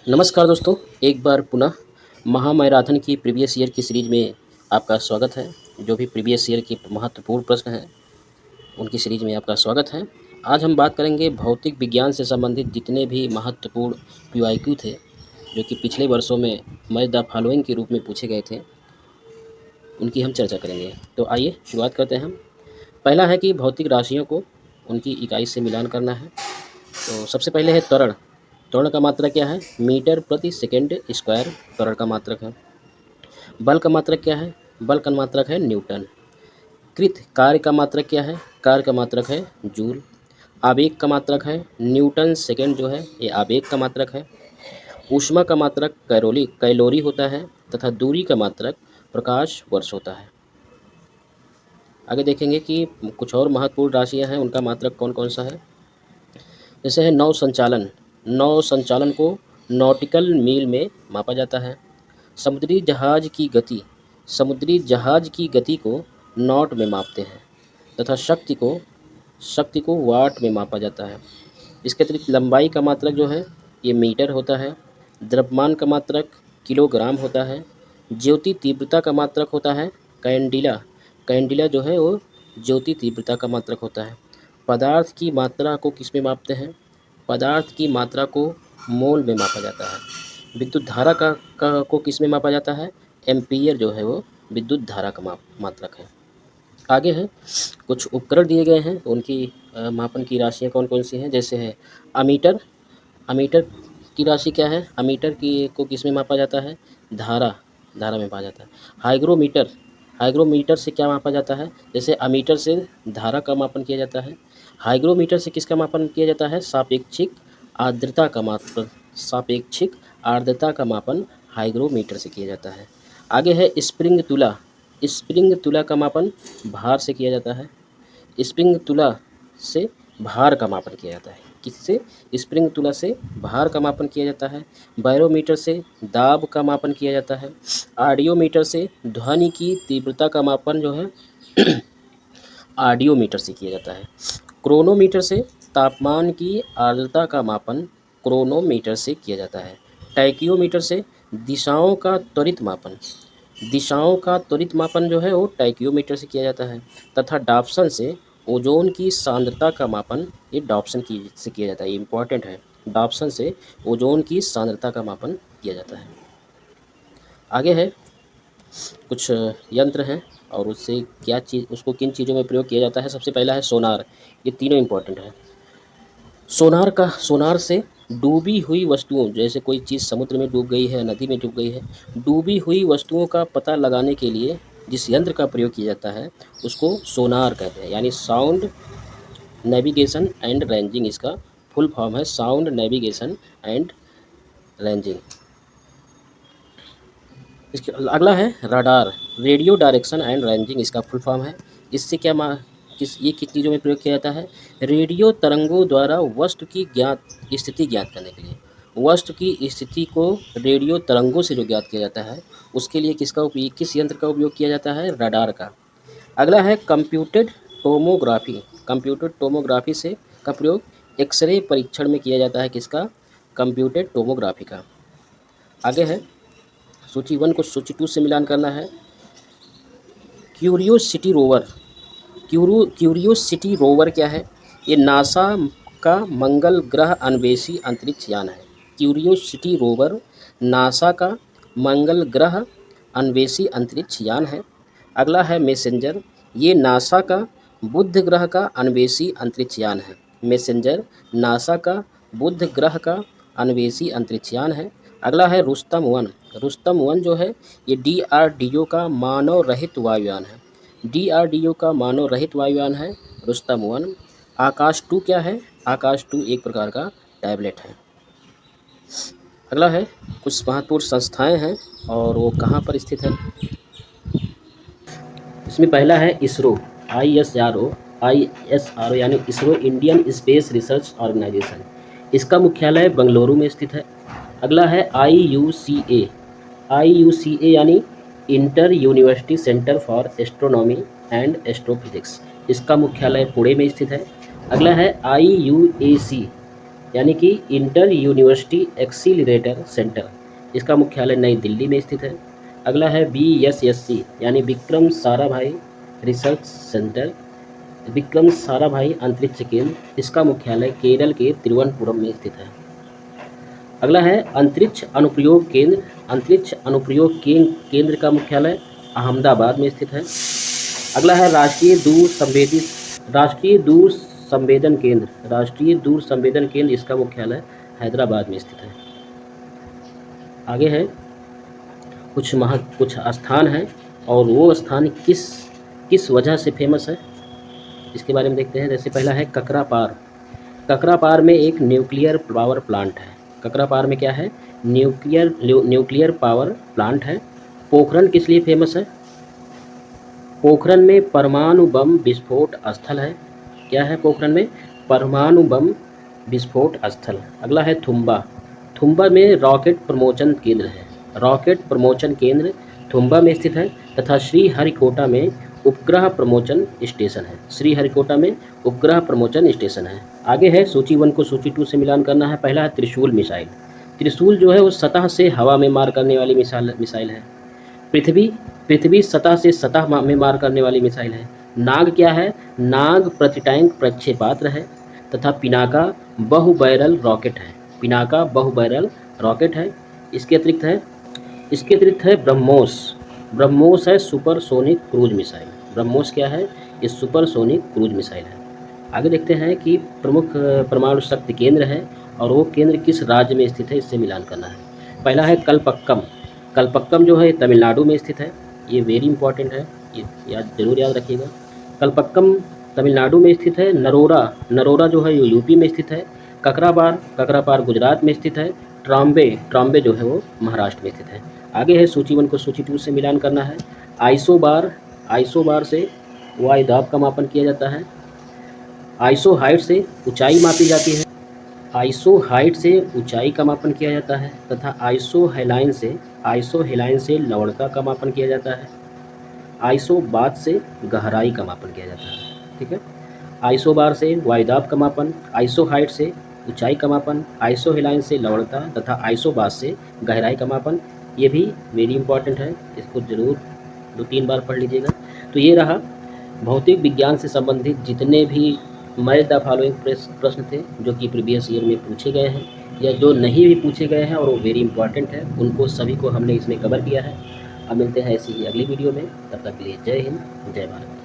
नमस्कार दोस्तों, एक बार पुनः महामैराथन की प्रीवियस ईयर की सीरीज में आपका स्वागत है। जो भी प्रीवियस ईयर के महत्वपूर्ण प्रश्न हैं, उनकी सीरीज में आपका स्वागत है। आज हम बात करेंगे भौतिक विज्ञान से संबंधित जितने भी महत्वपूर्ण पीवाईक्यू थे, जो कि पिछले वर्षों में मैच द फॉलोइंग के रूप में पूछे गए थे, उनकी हम चर्चा करेंगे। तो आइए शुरुआत करते हैं हम। पहला है कि भौतिक राशियों को उनकी इकाई से मिलान करना है। तो सबसे पहले है त्वरण। त्वरण का मात्रक क्या है? मीटर प्रति सेकेंड स्क्वायर त्वरण का मात्रक है। बल का मात्रक क्या है? बल का मात्रक है न्यूटन। कृत कार्य का मात्रक क्या है? कार्य का मात्रक है जूल। आवेग का मात्रक है न्यूटन सेकेंड, जो है ये आवेग का मात्रक है। ऊष्मा का मात्रक कैलोरी होता है तथा दूरी का मात्रक प्रकाश वर्ष होता है। आगे देखेंगे कि कुछ और महत्वपूर्ण राशियां हैं, उनका मात्रक कौन कौन सा है। जैसे है नौ संचालन। नौ संचालन को नॉटिकल मील में मापा जाता है। समुद्री जहाज की गति, समुद्री जहाज की गति को नॉट में मापते हैं तथा शक्ति को वाट में मापा जाता है। इसके अतिरिक्त लंबाई का मात्रक जो है ये मीटर होता है। द्रव्यमान का मात्रक किलोग्राम होता है। ज्योति तीव्रता का मात्रक होता है कैंडिला। कैंडिला जो है वो ज्योति तीव्रता का मात्रक होता है। पदार्थ की मात्रा को किस में मापते हैं? पदार्थ की मात्रा को मोल में मापा जाता है। विद्युत धारा को किस में मापा जाता है? एम्पीयर जो है वो विद्युत धारा का मात्रक है। आगे है कुछ उपकरण दिए गए हैं, तो उनकी मापन की राशियाँ कौन कौन सी हैं। जैसे है अमीटर। अमीटर की राशि क्या है? अमीटर की को किस में मापा जाता है? धारा में मापा जाता है। हाइग्रोमीटर। हाइग्रोमीटर से क्या मापा जाता है? जैसे अमीटर से धारा का मापन किया जाता है, हाइग्रोमीटर से किसका मापन किया जाता है? सापेक्षिक आर्द्रता का मापन। सापेक्षिक आर्द्रता का मापन हाइग्रोमीटर से किया जाता है। आगे है स्प्रिंग तुला। स्प्रिंग तुला का मापन भार से किया जाता है। स्प्रिंग तुला से भार का मापन किया जाता है। किससे? स्प्रिंग तुला से भार का मापन किया जाता है। बैरोमीटर से दाब का मापन किया जाता है। ऑडियोमीटर से ध्वनि की तीव्रता का मापन जो है ऑडियोमीटर से किया जाता है। क्रोनोमीटर से तापमान की आर्द्रता का मापन क्रोनोमीटर से किया जाता है। टैकियोमीटर से दिशाओं का त्वरित मापन, दिशाओं का त्वरित मापन जो है वो टैकियोमीटर से किया जाता है। तथा डॉप्सन से ओजोन की सांद्रता का मापन ये डॉप्सन की से किया जाता है। ये इम्पॉर्टेंट है। डॉप्सन से ओजोन की सांद्रता का मापन किया जाता है। आगे है कुछ यंत्र हैं और उससे उसको किन चीज़ों में प्रयोग किया जाता है। सबसे पहला है सोनार। ये तीनों इम्पॉर्टेंट है। सोनार से डूबी हुई वस्तुओं, जैसे कोई चीज़ समुद्र में डूब गई है, नदी में डूब गई है, डूबी हुई वस्तुओं का पता लगाने के लिए जिस यंत्र का प्रयोग किया जाता है उसको सोनार कहते हैं। यानी साउंड नेविगेशन एंड रेंजिंग, इसका फुल फॉर्म है साउंड नेविगेशन एंड रेंजिंग। इसके अगला है radar. Radio direction and ranging इसका फुल फॉर्म है। इससे ये किन चीज़ों में प्रयोग किया जाता है? रेडियो तरंगों द्वारा वस्तु की स्थिति ज्ञात करने के लिए। वस्तु की स्थिति को रेडियो तरंगों से जो ज्ञात किया जाता है उसके लिए किस यंत्र का उपयोग किया जाता है? रडार का। अगला है कंप्यूटेड टोमोग्राफी। कंप्यूटेड टोमोग्राफी से का प्रयोग एक्सरे परीक्षण में किया जाता है। किसका? कंप्यूटेड टोमोग्राफी का। आगे है सूची 1 को सूची 2 से मिलान करना है। Curiosity rover. क्यूरियोसिटी रोवर क्या है? ये नासा का मंगल ग्रह अन्वेषी अंतरिक्ष यान है। क्यूरियोसिटी रोवर नासा का मंगल ग्रह अन्वेषी अंतरिक्ष यान है। अगला है मैसेंजर। ये नासा का बुध ग्रह का अन्वेषी अंतरिक्ष यान है। मैसेंजर नासा का बुध ग्रह का अन्वेषी अंतरिक्ष यान है। अगला है रुस्तम 1। रुस्तम 1 जो है ये DRDO का मानव रहित वायुयान है। DRDO का मानव रहित वायुयान है रुस्तम 1। आकाश 2 क्या है? आकाश 2 एक प्रकार का टैबलेट है। अगला है कुछ महत्वपूर्ण संस्थाएं हैं और वो कहाँ पर स्थित है। इसमें पहला है इसरो। ISRO यानी ISRO Indian Space Research Organisation. इसका मुख्यालय बेंगलुरु में स्थित है। अगला है IUCA। IUCA यानी inter university centre for astronomy and astrophysics. इसका मुख्यालय पुणे में स्थित है। अगला है IUAC। यानी कि इंटर यूनिवर्सिटी एक्सीलरेटर सेंटर, इसका मुख्यालय नई दिल्ली में स्थित है। अगला है BSSC यानी विक्रम साराभाई रिसर्च सेंटर, विक्रम साराभाई अंतरिक्ष केंद्र, इसका मुख्यालय केरल के तिरुवनंतपुरम में स्थित है। अगला है अंतरिक्ष अनुप्रयोग केंद्र, अंतरिक्ष अनुप्रयोग केंद्र का मुख्यालय अहमदाबाद में स्थित है। अगला है राष्ट्रीय दूर संवेदन केंद्र, राष्ट्रीय दूर संवेदन केंद्र, इसका मुख्यालय हैदराबाद में स्थित है। आगे है कुछ स्थान हैं और वो स्थान किस वजह से फेमस है, इसके बारे में देखते हैं। जैसे पहला है ककरापार, ककरापार में एक न्यूक्लियर पावर प्लांट है। ककरापार में क्या है, न्यूक्लियर पावर प्लांट है। पोखरन किस लिए फेमस है, पोखरन में परमाणु बम विस्फोट स्थल है। क्या है पोखरन में, परमाणु बम विस्फोट स्थल। अगला है थुम्बा, थुम्बा में रॉकेट प्रमोशन केंद्र है, रॉकेट प्रमोशन केंद्र थुम्बा में स्थित है। तथा श्रीहरिकोटा में उपग्रह प्रमोशन स्टेशन है, श्रीहरिकोटा में उपग्रह प्रमोशन स्टेशन है। आगे है सूची 1 को सूची 2 से मिलान करना है। पहला है त्रिशूल मिसाइल, त्रिशूल जो है वो सतह से हवा में मार करने वाली मिसाइल है। पृथ्वी सतह से सतह में मार करने वाली मिसाइल है। नाग क्या है, नाग प्रतिटैंक प्रक्षेपास्त्र है। तथा पिनाका बहुबैरल रॉकेट है, पिनाका बहुबैरल रॉकेट है। इसके अतिरिक्त है ब्रह्मोस, ब्रह्मोस है सुपरसोनिक क्रूज मिसाइल। ब्रह्मोस क्या है, ये सुपरसोनिक क्रूज मिसाइल है। आगे देखते हैं कि प्रमुख परमाणु शक्ति केंद्र है और वो केंद्र किस राज्य में स्थित है, इससे मिलान करना है। पहला है कलपक्कम, कलपक्कम जो है तमिलनाडु में स्थित है, ये वेरी इंपॉर्टेंट है, ये जरूर याद रखिएगा। कलपक्कम तमिलनाडु में स्थित है। नरोरा जो है यूपी में स्थित है। ककरापार गुजरात में स्थित है। ट्रॉम्बे जो है वो महाराष्ट्र में स्थित है। आगे है सूची 1 को सूची 2 से मिलान करना है। आइसोबार से वायुदाब का मापन किया जाता है। आइसो हाइट से ऊंचाई मापी जाती है, आइसो हाइट से ऊंचाई का मापन किया जाता है। तथा आइसो हेलाइन से लवणता का मापन किया जाता है। आइसो बात से गहराई का मापन किया जाता है। ठीक है, आइसो बार से वायुदाब का मापन, आइसो हाइट से ऊंचाई का मापन, आइसो हेलाइन से लवणता तथा आइसो बात से गहराई का मापन, ये भी वेरी इंपॉर्टेंट है, इसको जरूर 2-3 बार पढ़ लीजिएगा। तो ये रहा भौतिक विज्ञान से संबंधित जितने भी मैच द फॉलोइंग प्रश्न थे जो कि प्रीवियस ईयर में पूछे गए हैं या जो नहीं भी पूछे गए हैं और वो वेरी इंपॉर्टेंट है, उनको सभी को हमने इसमें कवर किया है। अब मिलते हैं ऐसी ही अगली वीडियो में, तब तक के लिए जय हिंद, जय भारत।